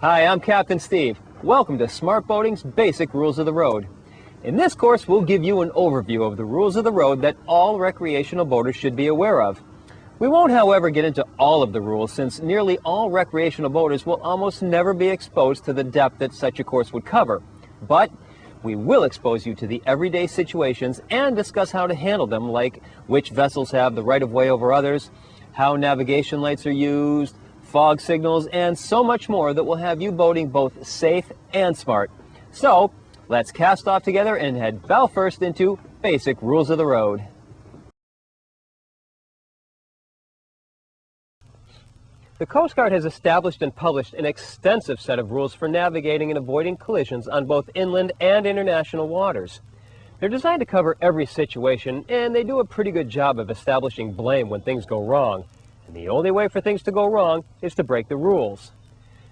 Hi, I'm Captain Steve. Welcome to Smart Boating's Basic Rules of the Road. In this course, we'll give you an overview of the rules of the road that all recreational boaters should be aware of. We won't, however, get into all of the rules, since nearly all recreational boaters will almost never be exposed to the depth that such a course would cover. But we will expose you to the everyday situations and discuss how to handle them, like which vessels have the right-of-way over others, how navigation lights are used, fog signals, and so much more that will have you boating both safe and smart. So, let's cast off together and head bow first into Basic Rules of the Road. The Coast Guard has established and published an extensive set of rules for navigating and avoiding collisions on both inland and international waters. They're designed to cover every situation, and they do a pretty good job of establishing blame when things go wrong. And the only way for things to go wrong is to break the rules.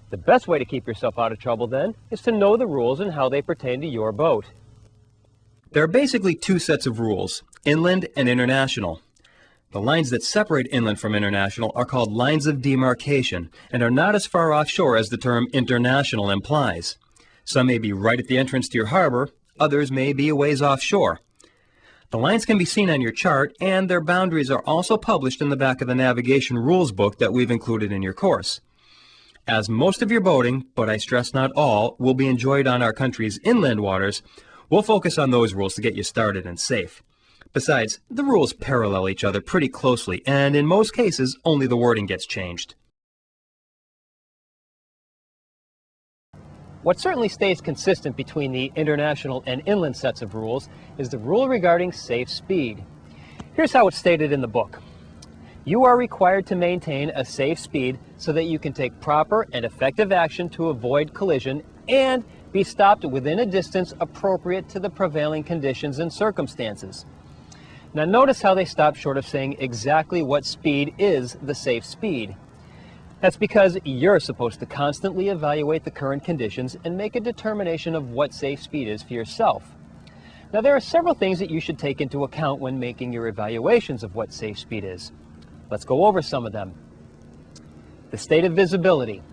The best way to keep yourself out of trouble, then, is to know the rules and how they pertain to your boat. There are basically two sets of rules, inland and international. The lines that separate inland from international are called lines of demarcation and are not as far offshore as the term international implies. Some may be right at the entrance to your harbor, others may be a ways offshore. The lines can be seen on your chart, and their boundaries are also published in the back of the navigation rules book that we've included in your course. As most of your boating, but I stress not all, will be enjoyed on our country's inland waters, we'll focus on those rules to get you started and safe. Besides, the rules parallel each other pretty closely, and in most cases, only the wording gets changed. What certainly stays consistent between the international and inland sets of rules is the rule regarding safe speed. Here's how it's stated in the book. You are required to maintain a safe speed so that you can take proper and effective action to avoid collision and be stopped within a distance appropriate to the prevailing conditions and circumstances. Now notice how they stop short of saying exactly what speed is the safe speed. That's because you're supposed to constantly evaluate the current conditions and make a determination of what safe speed is for yourself. Now there are several things that you should take into account when making your evaluations of what safe speed is. Let's go over some of them. The state of visibility.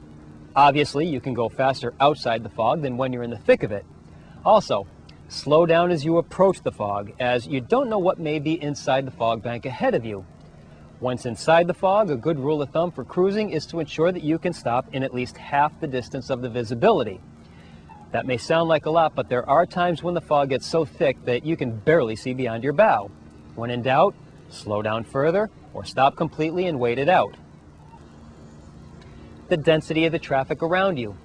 Obviously, you can go faster outside the fog than when you're in the thick of it. Also, slow down as you approach the fog, as you don't know what may be inside the fog bank ahead of you. Once inside the fog, a good rule of thumb for cruising is to ensure that you can stop in at least half the distance of the visibility. That may sound like a lot, but there are times when the fog gets so thick that you can barely see beyond your bow. When in doubt, slow down further or stop completely and wait it out. The density of the traffic around you.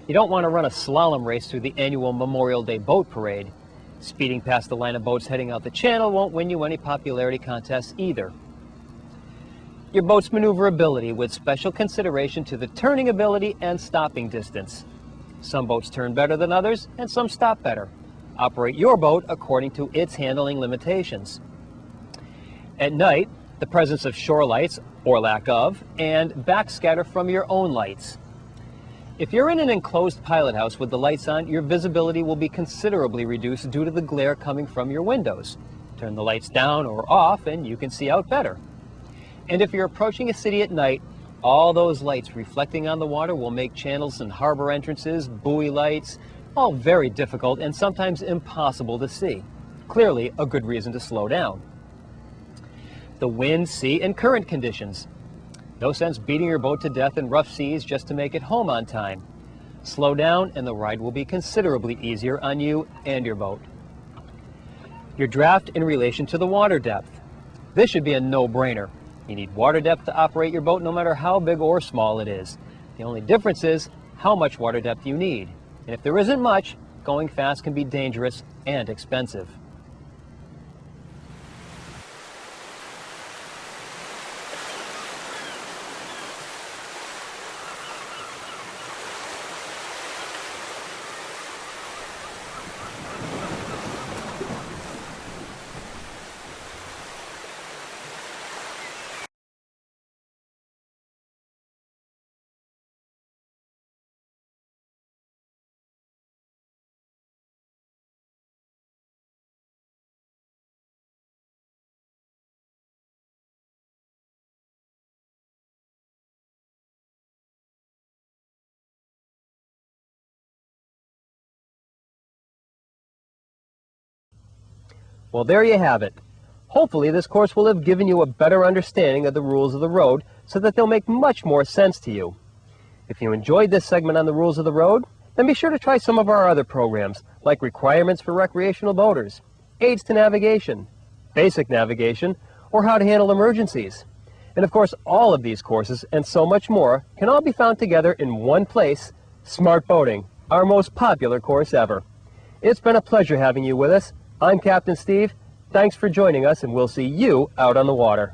You don't want to run a slalom race through the annual Memorial Day boat parade. Speeding past the line of boats heading out the channel won't win you any popularity contests either. Your boat's maneuverability, with special consideration to the turning ability and stopping distance. Some boats turn better than others, and some stop better. Operate your boat according to its handling limitations. At night, the presence of shore lights, or lack of, and backscatter from your own lights. If you're in an enclosed pilot house with the lights on, your visibility will be considerably reduced due to the glare coming from your windows. Turn the lights down or off and you can see out better. And if you're approaching a city at night, all those lights reflecting on the water will make channels and harbor entrances, buoy lights, all very difficult and sometimes impossible to see. Clearly a good reason to slow down. The wind, sea, and current conditions. No sense beating your boat to death in rough seas just to make it home on time. Slow down and the ride will be considerably easier on you and your boat. Your draft in relation to the water depth. This should be a no-brainer. You need water depth to operate your boat no matter how big or small it is. The only difference is how much water depth you need. And if there isn't much, going fast can be dangerous and expensive. Well, there you have it. Hopefully this course will have given you a better understanding of the rules of the road so that they'll make much more sense to you. If you enjoyed this segment on the rules of the road, then be sure to try some of our other programs like Requirements for Recreational Boaters, Aids to Navigation, Basic Navigation, or How to Handle Emergencies. And of course, all of these courses and so much more can all be found together in one place, Smart Boating, our most popular course ever. It's been a pleasure having you with us. I'm Captain Steve. Thanks for joining us, and we'll see you out on the water.